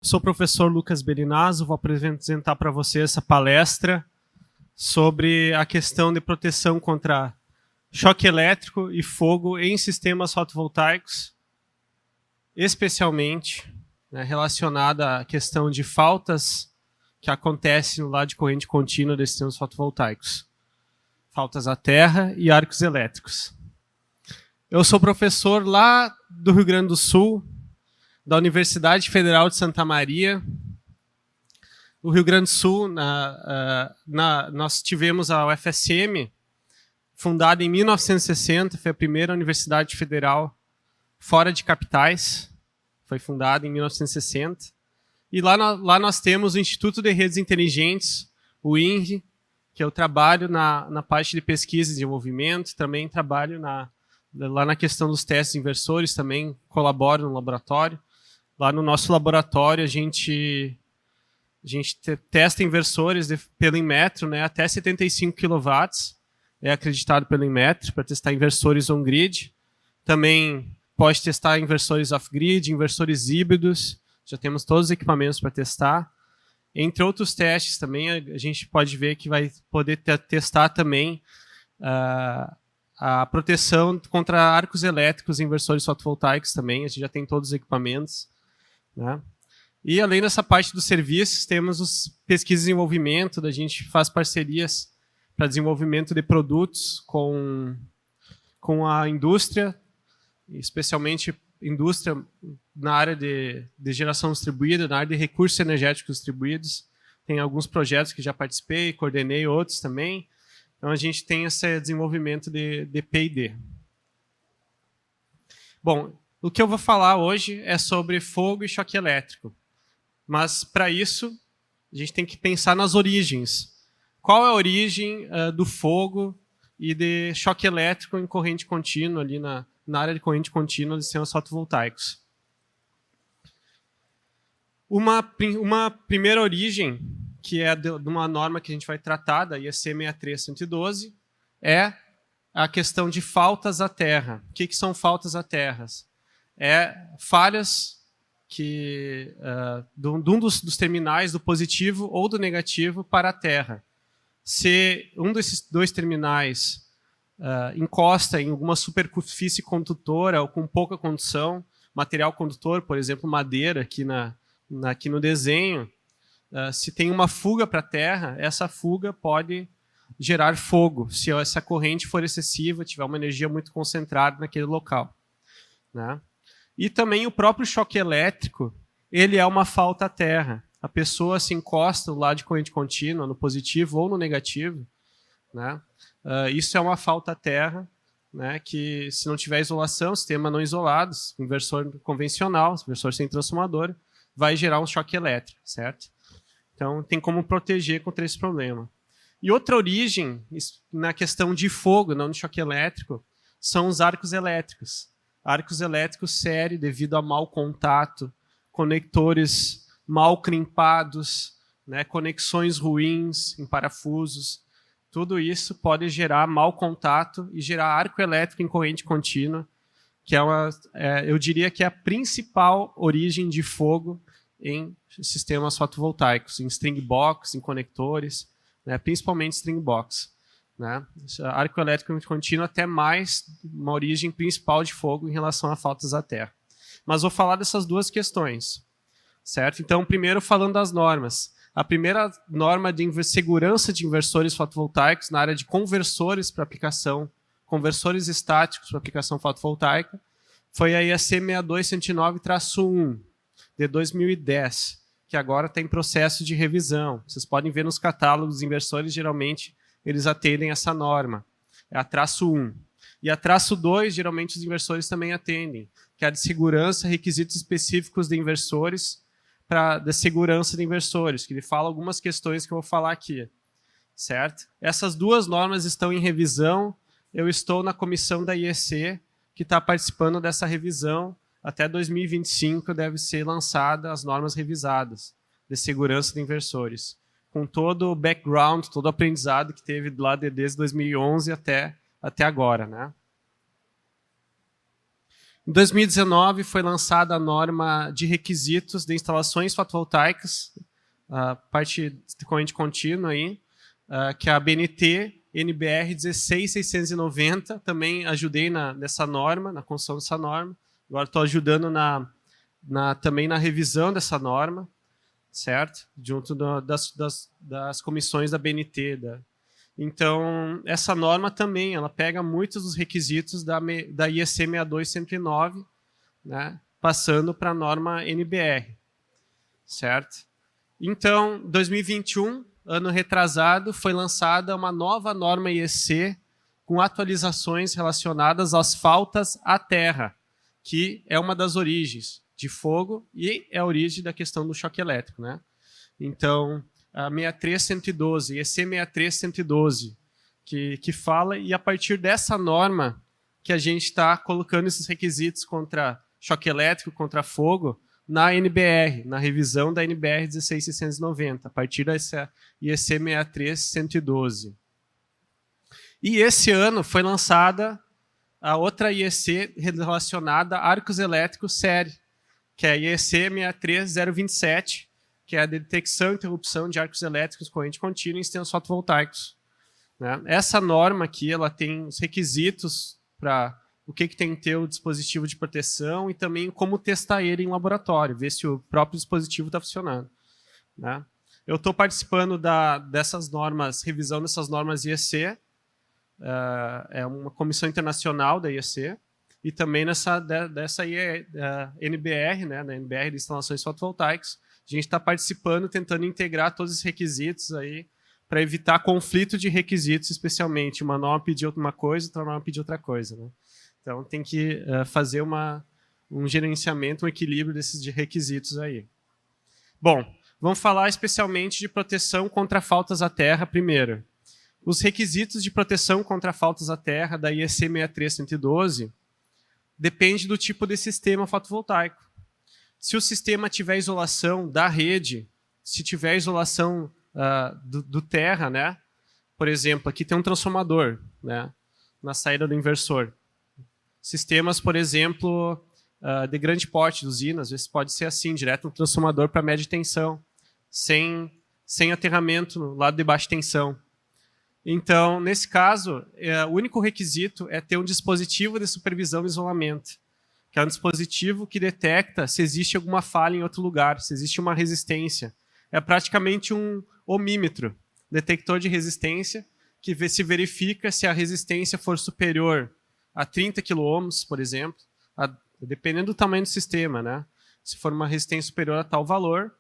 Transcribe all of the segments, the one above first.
Sou o professor Lucas Belinazzo, vou apresentar para você essa palestra sobre a questão de proteção contra choque elétrico e fogo em sistemas fotovoltaicos, especialmente relacionada à questão de faltas que acontecem no lado de corrente contínua desses sistemas fotovoltaicos. Faltas à terra e arcos elétricos. Eu sou professor lá do Rio Grande do Sul, da Universidade Federal de Santa Maria. No Rio Grande do Sul, nós tivemos a UFSM, fundada em 1960, foi a primeira universidade federal fora de capitais, foi fundada em 1960. E lá nós temos o Instituto de Redes Inteligentes, o INRE, que eu trabalho na parte de pesquisa e desenvolvimento, também trabalho lá na questão dos testes inversores, também colaboro no laboratório. Lá no nosso laboratório, a gente testa inversores pelo Inmetro, até 75 kW, é acreditado pelo Inmetro, para testar inversores on-grid. Também pode testar inversores off-grid, inversores híbridos, já temos todos os equipamentos para testar. Entre outros testes também, a gente pode ver que vai poder testar também a proteção contra arcos elétricos e inversores fotovoltaicos também, a gente já tem todos os equipamentos. E além dessa parte dos serviços, temos os pesquisa e desenvolvimento, a gente faz parcerias para desenvolvimento de produtos com a indústria, especialmente indústria na área de geração distribuída, na área de recursos energéticos distribuídos. Tem alguns projetos que já participei, coordenei outros também. Então a gente tem esse desenvolvimento de P&D. Bom, o que eu vou falar hoje é sobre fogo e choque elétrico. Mas, para isso, a gente tem que pensar nas origens. Qual é a origem do fogo e de choque elétrico em corrente contínua, ali na área de corrente contínua de sistemas fotovoltaicos? Uma primeira origem, que é de uma norma que a gente vai tratar, da IEC 63112, é a questão de faltas à terra. O que são faltas à terra? Falhas de um dos terminais, do positivo ou do negativo, para a terra. Se um desses dois terminais encosta em alguma superfície condutora ou com pouca condução, material condutor, por exemplo, madeira, aqui no desenho, se tem uma fuga para a terra, essa fuga pode gerar fogo, se essa corrente for excessiva, tiver uma energia muito concentrada naquele local. E também o próprio choque elétrico, ele é uma falta à terra. A pessoa se encosta do lado de corrente contínua, no positivo ou no negativo. Isso é uma falta à terra, que se não tiver isolação, sistema não isolado, inversor convencional, inversor sem transformador, vai gerar um choque elétrico, certo? Então tem como proteger contra esse problema. E outra origem, na questão de fogo, não de choque elétrico, são os arcos elétricos. Arcos elétricos sérios devido a mau contato, conectores mal crimpados, conexões ruins em parafusos. Tudo isso pode gerar mau contato e gerar arco elétrico em corrente contínua, que eu diria que é a principal origem de fogo em sistemas fotovoltaicos, em string box, em conectores, principalmente string box. Arco elétrico contínuo até mais uma origem principal de fogo em relação a faltas à terra. Mas vou falar dessas duas questões, certo? Então, primeiro falando das normas. A primeira norma de segurança de inversores fotovoltaicos na área de conversores para aplicação, conversores estáticos para aplicação fotovoltaica, foi a IEC 62109-1, de 2010, que agora está em processo de revisão. Vocês podem ver nos catálogos, os inversores geralmente eles atendem essa norma. É a -1. E a -2, geralmente os inversores também atendem, que é a de segurança, requisitos específicos de inversores, da segurança de inversores, que ele fala algumas questões que eu vou falar aqui. Certo? Essas duas normas estão em revisão. Eu estou na comissão da IEC, que está participando dessa revisão. Até 2025 deve ser lançada as normas revisadas de segurança de inversores, com todo o background, todo o aprendizado que teve lá desde 2011 até agora. Em 2019 foi lançada a norma de requisitos de instalações fotovoltaicas, a parte de corrente contínua aí, que é a BNT NBR 16690, também ajudei nessa norma, na construção dessa norma. Agora estou ajudando também na revisão dessa norma, certo? Junto das comissões da BNT. Então, essa norma também, ela pega muitos dos requisitos da IEC 62109, né, passando para a norma NBR, certo? Então, 2021, ano retrasado, foi lançada uma nova norma IEC com atualizações relacionadas às faltas à terra, que é uma das origens de fogo e é a origem da questão do choque elétrico, né? Então, a 63112, IEC 63112, que fala, e a partir dessa norma que a gente está colocando esses requisitos contra choque elétrico, contra fogo, na NBR, na revisão da NBR 16690, a partir dessa IEC 63112. E esse ano foi lançada a outra IEC relacionada a arcos elétricos série, que é a IEC 63027, que é a detecção e interrupção de arcos elétricos corrente contínua em sistemas fotovoltaicos, né? Essa norma aqui, ela tem os requisitos para o que tem que ter o dispositivo de proteção e também como testar ele em laboratório, ver se o próprio dispositivo está funcionando, né? Eu estou participando dessas normas, revisão dessas normas IEC, é uma comissão internacional da IEC, e também dessa NBR, né, da NBR de instalações fotovoltaicas. A gente está participando, tentando integrar todos os requisitos aí para evitar conflito de requisitos, especialmente uma norma pedir uma coisa, outra norma pedir outra coisa, né? Então tem que fazer um gerenciamento, um equilíbrio desses de requisitos aí. Bom, vamos falar especialmente de proteção contra faltas à terra primeiro. Os requisitos de proteção contra faltas à terra da IEC 63112 depende do tipo de sistema fotovoltaico. Se o sistema tiver isolação da rede, se tiver isolação do terra, né? Por exemplo, aqui tem um transformador, né, na saída do inversor. Sistemas, por exemplo, de grande porte de usinas, às vezes pode ser assim, direto no transformador para média tensão, sem aterramento no lado de baixa tensão. Então, nesse caso, o único requisito é ter um dispositivo de supervisão e isolamento, que é um dispositivo que detecta se existe alguma falha em outro lugar, se existe uma resistência. É praticamente um ohmímetro, detector de resistência, que se verifica se a resistência for superior a 30 kΩ, por exemplo, dependendo do tamanho do sistema, né? Se for uma resistência superior a tal valor,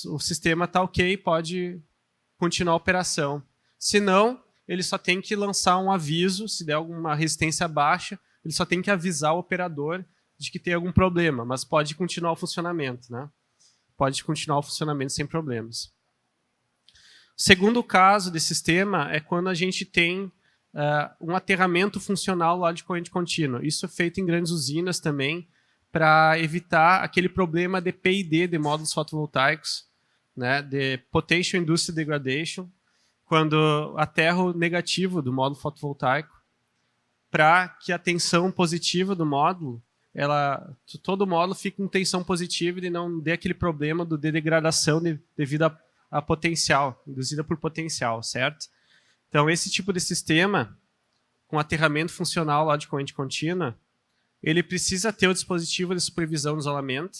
o sistema está ok, pode continuar a operação. Se não, ele só tem que lançar um aviso, se der alguma resistência baixa, ele só tem que avisar o operador de que tem algum problema, mas pode continuar o funcionamento, né? Pode continuar o funcionamento sem problemas. O segundo caso desse sistema é quando a gente tem um aterramento funcional lá de corrente contínua. Isso é feito em grandes usinas também, para evitar aquele problema de PID, de módulos fotovoltaicos, né, de Potential Industrial Degradation, quando aterra o negativo do módulo fotovoltaico, para que a tensão positiva do módulo, todo o módulo fique com tensão positiva e não dê aquele problema de degradação devido a potencial, induzida por potencial, certo? Então, esse tipo de sistema, com aterramento funcional lá de corrente contínua, ele precisa ter o dispositivo de supervisão de isolamento,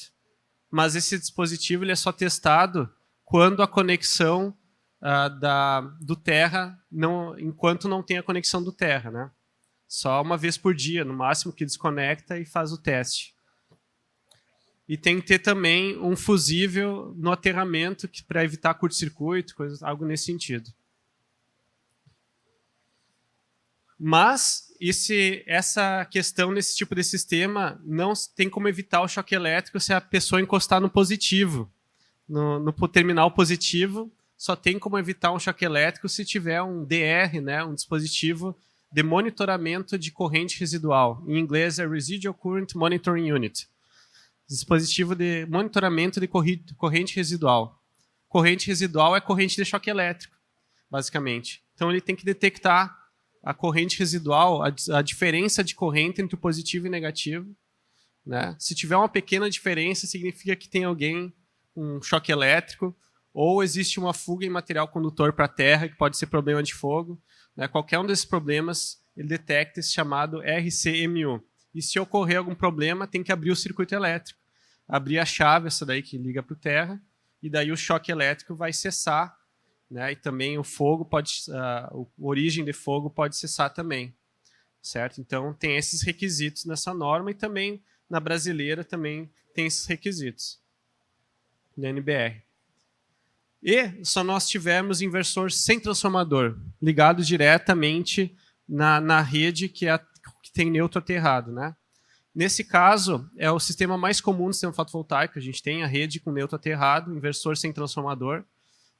mas esse dispositivo ele é só testado quando a conexão do terra, enquanto não tem a conexão do terra, né? Só uma vez por dia, no máximo, que desconecta e faz o teste. E tem que ter também um fusível no aterramento para evitar curto-circuito, algo nesse sentido. Mas essa questão nesse tipo de sistema não tem como evitar o choque elétrico se a pessoa encostar no positivo. No terminal positivo, só tem como evitar um choque elétrico se tiver um DR, né, um dispositivo de monitoramento de corrente residual. Em inglês é Residual Current Monitoring Unit. Dispositivo de monitoramento de corrente residual. Corrente residual é corrente de choque elétrico, basicamente. Então ele tem que detectar a corrente residual, a diferença de corrente entre o positivo e o negativo. Né? Se tiver uma pequena diferença, significa que tem alguém com um choque elétrico, ou existe uma fuga em material condutor para a terra, que pode ser problema de fogo. Né? Qualquer um desses problemas, ele detecta esse chamado RCMU. E se ocorrer algum problema, tem que abrir o circuito elétrico. Abrir a chave, essa daí que liga para a terra, e daí o choque elétrico vai cessar. Né? E também o fogo pode, a origem de fogo pode cessar também. Certo? Então, tem esses requisitos nessa norma, e também na brasileira também tem esses requisitos. Da NBR. E só nós tivemos inversor sem transformador, ligado diretamente na rede que tem neutro aterrado. Né? Nesse caso, é o sistema mais comum do sistema fotovoltaico. A gente tem a rede com neutro aterrado, inversor sem transformador.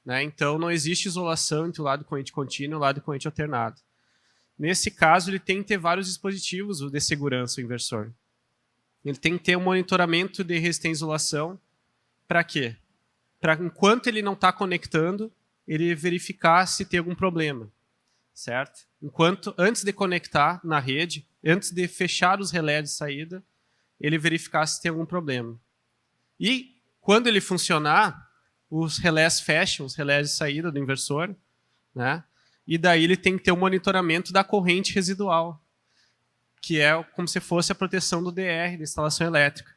Né? Então, não existe isolação entre o lado corrente contínua e o lado corrente alternado. Nesse caso, ele tem que ter vários dispositivos de segurança, o inversor. Ele tem que ter um monitoramento de resistência e isolação. Para quê? Para, enquanto ele não está conectando, ele verificar se tem algum problema. Certo? Antes de conectar na rede, antes de fechar os relés de saída, ele verificar se tem algum problema. E, quando ele funcionar, os relés fecham, os relés de saída do inversor, né? E daí ele tem que ter um monitoramento da corrente residual, que é como se fosse a proteção do DR, da instalação elétrica.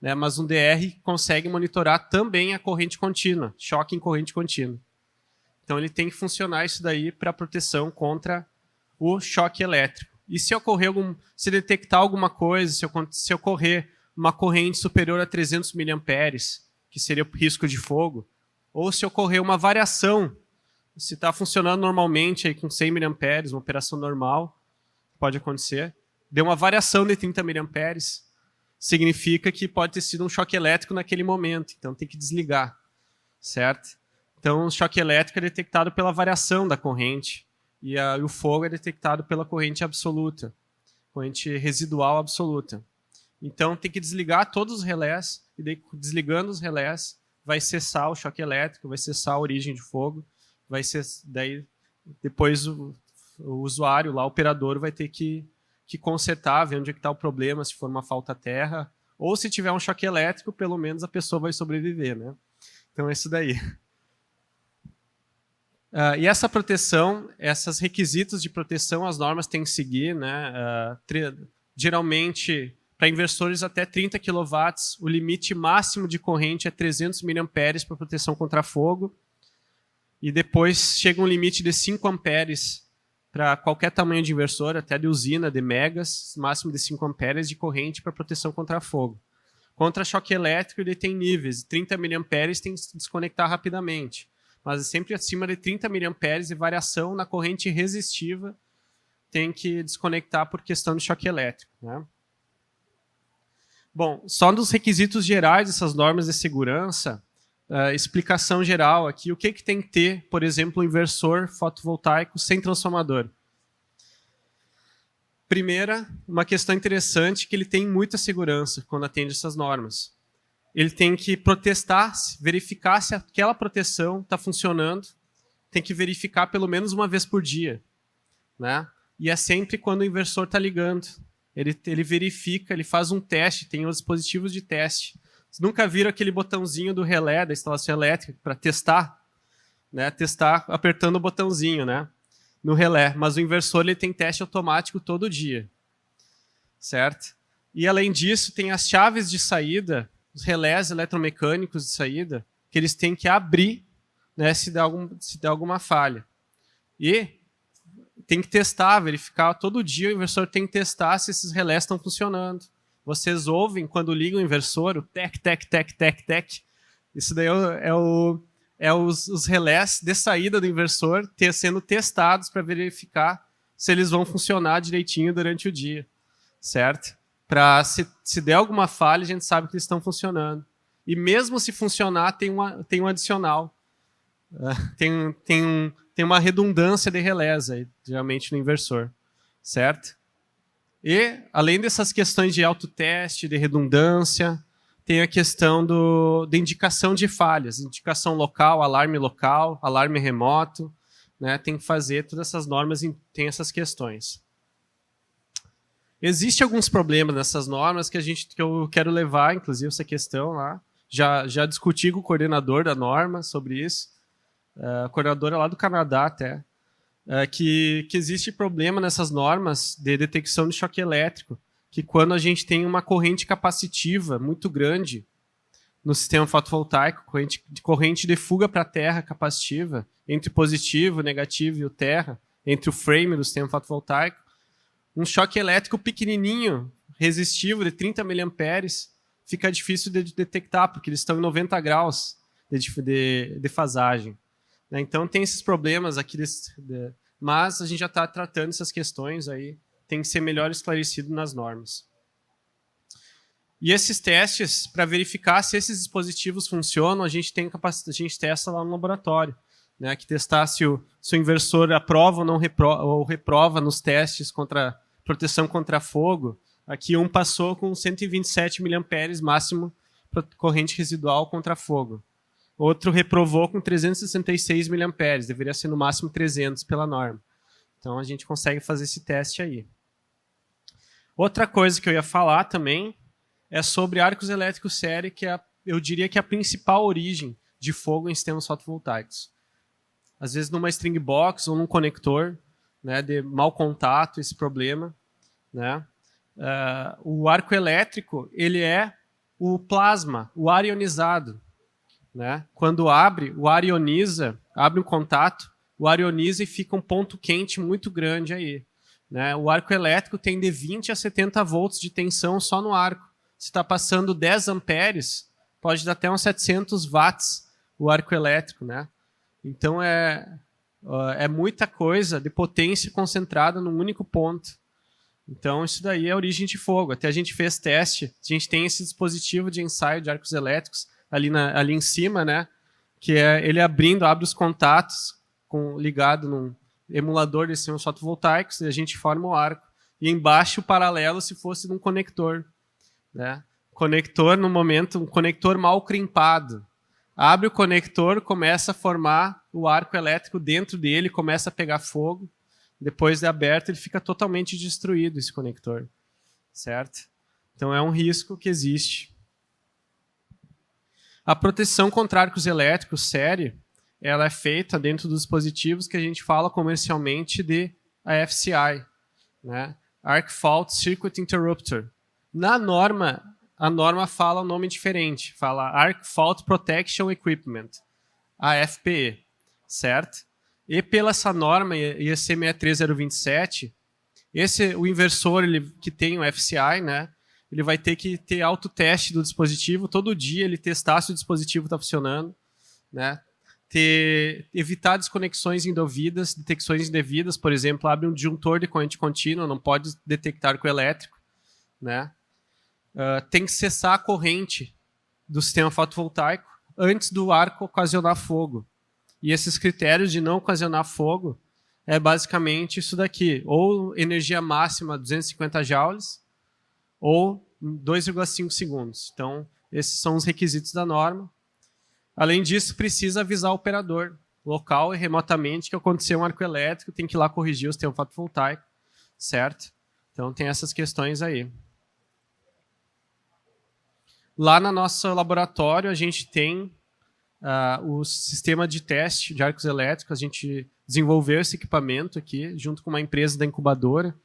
Né? Mas um DR consegue monitorar também a corrente contínua, choque em corrente contínua. Então ele tem que funcionar isso daí para proteção contra o choque elétrico. E se ocorrer se detectar alguma coisa, se ocorrer uma corrente superior a 300 mA, que seria o risco de fogo, ou se ocorrer uma variação, se está funcionando normalmente aí com 100 mA, uma operação normal, pode acontecer, deu uma variação de 30 mA, significa que pode ter sido um choque elétrico naquele momento, então tem que desligar, certo? Então o choque elétrico é detectado pela variação da corrente, e o fogo é detectado pela corrente absoluta, corrente residual absoluta. Então tem que desligar todos os relés, e daí, desligando os relés, vai cessar o choque elétrico, vai cessar a origem de fogo, vai ser, daí depois o usuário, lá, o operador, vai ter que consertar, ver onde é que está o problema, se for uma falta terra, ou se tiver um choque elétrico, pelo menos a pessoa vai sobreviver. Né? Então é isso daí. E essa proteção, esses requisitos de proteção, as normas têm que seguir. Né? Geralmente, para inversores até 30 kW, o limite máximo de corrente é 300 mA para proteção contra fogo. E depois chega um limite de 5 amperes para qualquer tamanho de inversor, até de usina, de megas, máximo de 5 amperes de corrente para proteção contra fogo. Contra choque elétrico, ele tem níveis. 30 mA tem que se desconectar rapidamente. Mas sempre acima de 30 mA e variação na corrente resistiva tem que desconectar por questão de choque elétrico. Né? Bom, só nos requisitos gerais dessas normas de segurança, explicação geral aqui, o que tem que ter, por exemplo, um inversor fotovoltaico sem transformador. Primeira, uma questão interessante, que ele tem muita segurança quando atende essas normas. Ele tem que protestar, verificar se aquela proteção está funcionando, tem que verificar pelo menos uma vez por dia. Né? E é sempre quando o inversor está ligando. Ele verifica, ele faz um teste, tem os dispositivos de teste. Vocês nunca viram aquele botãozinho do relé da instalação elétrica para testar? Né? Testar apertando o botãozinho, né? No relé. Mas o inversor ele tem teste automático todo dia. Certo? E além disso, tem as chaves de saída, os relés eletromecânicos de saída, que eles têm que abrir, né, se der alguma falha. E tem que testar, verificar, todo dia o inversor tem que testar se esses relés estão funcionando. Vocês ouvem, quando liga o inversor, o tec, tec, tec, tec, tec. Isso daí é os relés de saída do inversor sendo testados para verificar se eles vão funcionar direitinho durante o dia. Certo? Para se der alguma falha, a gente sabe que eles estão funcionando. E mesmo se funcionar, tem um adicional. Tem uma redundância de relés, aí, geralmente, no inversor. Certo? E, além dessas questões de autoteste, de redundância, tem a questão de indicação de falhas. Indicação local, alarme remoto. né, tem que fazer todas essas normas, tem essas questões. Existem alguns problemas nessas normas que eu quero levar, inclusive, essa questão lá. Já discuti com o coordenador da norma sobre isso. A coordenadora lá do Canadá até. Que existe problema nessas normas de detecção de choque elétrico, que quando a gente tem uma corrente capacitiva muito grande no sistema fotovoltaico, corrente de fuga para a terra capacitiva, entre o positivo, o negativo e o terra, entre o frame do sistema fotovoltaico, um choque elétrico pequenininho, resistivo, de 30 mA, fica difícil de detectar, porque eles estão em 90 graus de defasagem. Então, tem esses problemas aqui, mas a gente já está tratando essas questões aí, tem que ser melhor esclarecido nas normas. E esses testes, para verificar se esses dispositivos funcionam, a gente testa lá no laboratório, né, que testar se o inversor aprova ou não reprova nos testes contra proteção contra fogo. Aqui um passou com 127 mA máximo para corrente residual contra fogo. Outro reprovou com 366 mA, deveria ser no máximo 300 pela norma. Então a gente consegue fazer esse teste aí. Outra coisa que eu ia falar também é sobre arcos elétricos série, que eu diria que é a principal origem de fogo em sistemas fotovoltaicos. Às vezes numa string box ou num conector, né, de mau contato, esse problema, né? O arco elétrico, ele é o plasma, o ar ionizado, né? Quando abre, o ar ioniza, abre um contato, o ar ioniza e fica um ponto quente muito grande aí, né? O arco elétrico tem de 20 a 70 volts de tensão só no arco. Se está passando 10 amperes, pode dar até uns 700 watts o arco elétrico, né? Então é muita coisa de potência concentrada num único ponto. Então isso daí é a origem de fogo. Até a gente fez teste, a gente tem esse dispositivo de ensaio de arcos elétricos ali em cima, né? Que é ele abre os contatos ligado num emulador de sistemas fotovoltaicos e a gente forma o arco. E embaixo o paralelo se fosse num conector, né? Conector, no momento, um conector mal crimpado. Abre o conector, começa a formar o arco elétrico dentro dele, começa a pegar fogo. Depois de aberto, ele fica totalmente destruído, esse conector. Certo? Então, é um risco que existe. A proteção contra arcos elétricos série, ela é feita dentro dos dispositivos que a gente fala comercialmente de AFCI, né? Arc Fault Circuit Interrupter. Na norma, a norma fala um nome diferente, fala Arc Fault Protection Equipment, AFPE, certo? E pela essa norma, IEC 63027, o inversor que tem o FCI, né, ele vai ter que ter autoteste do dispositivo, todo dia ele testar se o dispositivo está funcionando, né? Evitar desconexões indevidas, detecções indevidas, por exemplo, abre um disjuntor de corrente contínua, não pode detectar arco elétrico, né? Tem que cessar a corrente do sistema fotovoltaico antes do arco ocasionar fogo. E esses critérios de não ocasionar fogo é basicamente isso daqui, ou energia máxima 250 joules, ou 2,5 segundos. Então, esses são os requisitos da norma. Além disso, precisa avisar o operador local e remotamente que aconteceu um arco elétrico, tem que ir lá corrigir o sistema fotovoltaico, certo? Então, tem essas questões aí. Lá no nosso laboratório, a gente tem o sistema de teste de arcos elétricos. A gente desenvolveu esse equipamento aqui, junto com uma empresa da incubadora,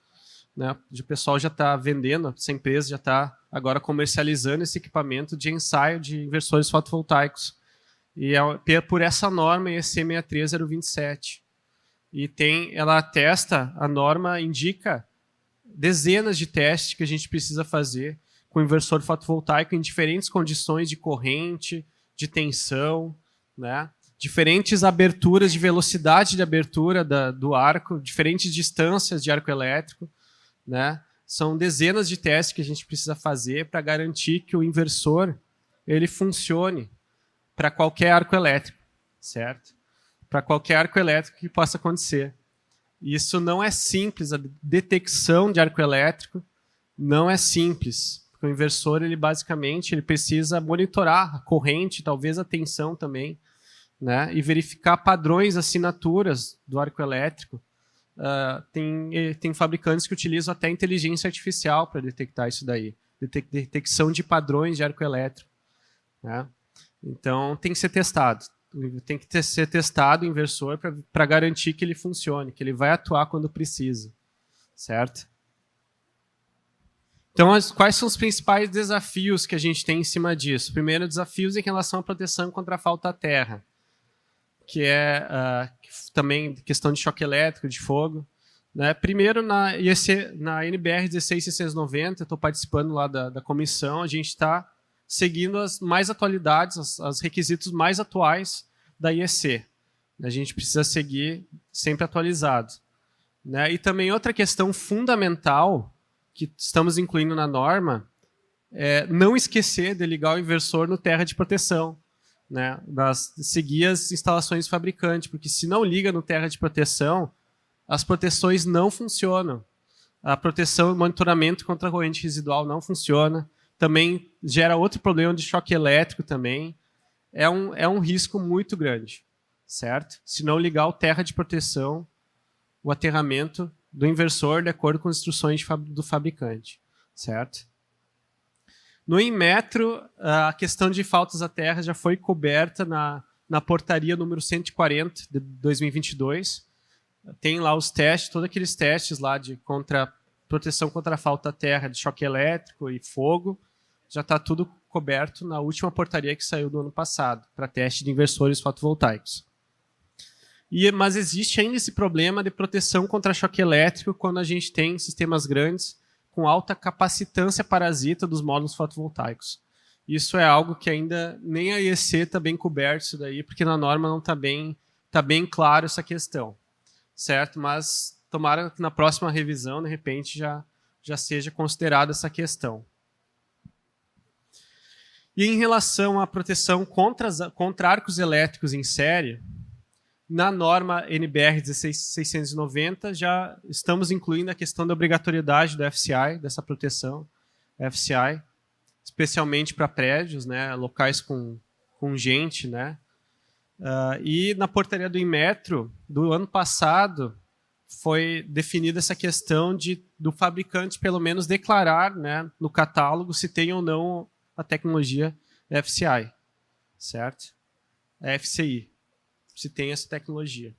né? O pessoal já está vendendo, essa empresa já está agora comercializando esse equipamento de ensaio de inversores fotovoltaicos. E é por essa norma IEC 63027. E ela testa, a norma indica dezenas de testes que a gente precisa fazer com inversor fotovoltaico em diferentes condições de corrente, de tensão, né? Diferentes aberturas de velocidade de abertura do arco, diferentes distâncias de arco elétrico, né? São dezenas de testes que a gente precisa fazer para garantir que o inversor ele funcione para qualquer arco elétrico, certo? Para qualquer arco elétrico que possa acontecer. Isso não é simples, a detecção de arco elétrico não é simples. O inversor, ele basicamente precisa monitorar a corrente, talvez a tensão também, né, e verificar padrões, assinaturas do arco elétrico. Tem fabricantes que utilizam até inteligência artificial para detectar isso daí, detecção de padrões de arco elétrico, né? Então tem que ser testado, ser testado o inversor para garantir que ele funcione, que ele vai atuar quando precisa, certo? Então, quais são os principais desafios que a gente tem em cima disso? Primeiro, desafios em relação à proteção contra a falta à terra, que é também questão de choque elétrico, de fogo, né? Primeiro, na NBR 16690, eu estou participando lá da comissão, a gente está seguindo as mais atualidades, os requisitos mais atuais da IEC. A gente precisa seguir sempre atualizado, né? E também outra questão fundamental que estamos incluindo na norma é não esquecer de ligar o inversor no terra de proteção, né? Seguir as instalações do fabricante, porque se não liga no terra de proteção, as proteções não funcionam. A proteção e monitoramento contra a corrente residual não funciona. Também gera outro problema de choque elétrico também. É um risco muito grande, certo? Se não ligar o terra de proteção, o aterramento do inversor de acordo com as instruções do fabricante, certo? No Inmetro, a questão de faltas à terra já foi coberta na portaria número 140 de 2022. Tem lá os testes, todos aqueles testes lá de proteção contra a falta à terra, de choque elétrico e fogo, já está tudo coberto na última portaria que saiu do ano passado, para teste de inversores fotovoltaicos. Mas existe ainda esse problema de proteção contra choque elétrico quando a gente tem sistemas grandes com alta capacitância parasita dos módulos fotovoltaicos. Isso é algo que ainda nem a IEC está bem coberto, isso daí, porque na norma não está bem claro essa questão, certo? Mas tomara que na próxima revisão, de repente, já seja considerada essa questão. E em relação à proteção contra arcos elétricos em série, na norma NBR 16690, já estamos incluindo a questão da obrigatoriedade do FCI, dessa proteção FCI, especialmente para prédios, né, locais com gente, né? E na portaria do Inmetro, do ano passado, foi definida essa questão do fabricante, pelo menos, declarar, né, no catálogo se tem ou não a tecnologia FCI, certo? FCI. Se tem essa tecnologia.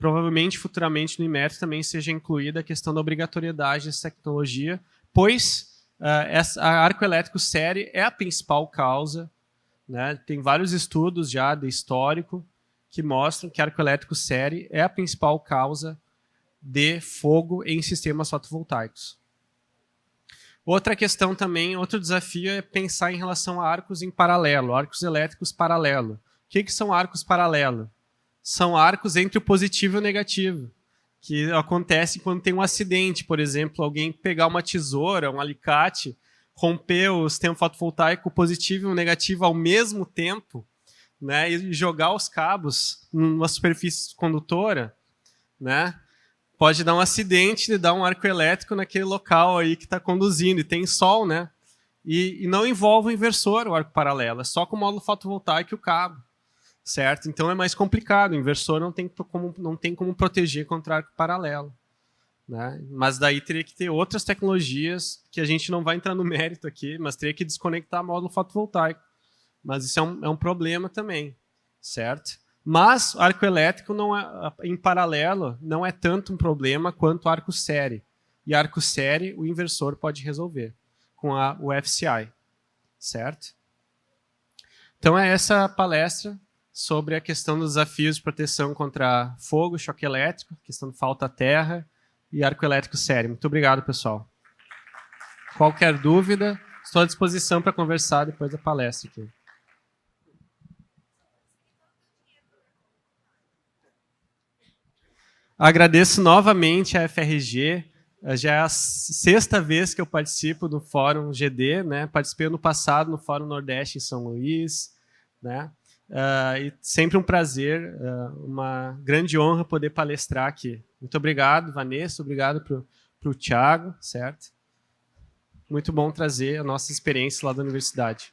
Provavelmente, futuramente, no Inmetro também seja incluída a questão da obrigatoriedade dessa tecnologia, pois a arco elétrico série é a principal causa, né? Tem vários estudos já de histórico que mostram que arco elétrico série é a principal causa de fogo em sistemas fotovoltaicos. Outra questão também, outro desafio é pensar em relação a arcos em paralelo, arcos elétricos paralelo. O que são arcos paralelos? São arcos entre o positivo e o negativo, que acontece quando tem um acidente, por exemplo, alguém pegar uma tesoura, um alicate, romper o sistema fotovoltaico positivo e o negativo ao mesmo tempo, né, e jogar os cabos numa superfície condutora, né, pode dar um acidente de dar um arco elétrico naquele local aí que está conduzindo, e tem sol, né, e não envolve o inversor, o arco paralelo, é só com o módulo fotovoltaico e o cabo. Certo? Então é mais complicado, o inversor não tem como proteger contra arco paralelo, né? Mas daí teria que ter outras tecnologias que a gente não vai entrar no mérito aqui, mas teria que desconectar módulo fotovoltaico. Mas isso é um problema também, certo? Mas arco elétrico em paralelo não é tanto um problema quanto arco série. E arco série o inversor pode resolver com o FCI, certo? Então é essa palestra sobre a questão dos desafios de proteção contra fogo, choque elétrico, questão de falta à terra e arco elétrico série. Muito obrigado, pessoal. Qualquer dúvida, estou à disposição para conversar depois da palestra aqui. Agradeço novamente a FRG. Já é a 6ª vez que eu participo do Fórum GD, né? Participei ano passado no Fórum Nordeste em São Luís, né? E sempre um prazer, uma grande honra poder palestrar aqui. Muito obrigado, Vanessa, obrigado para o Thiago, certo? Muito bom trazer a nossa experiência lá da universidade.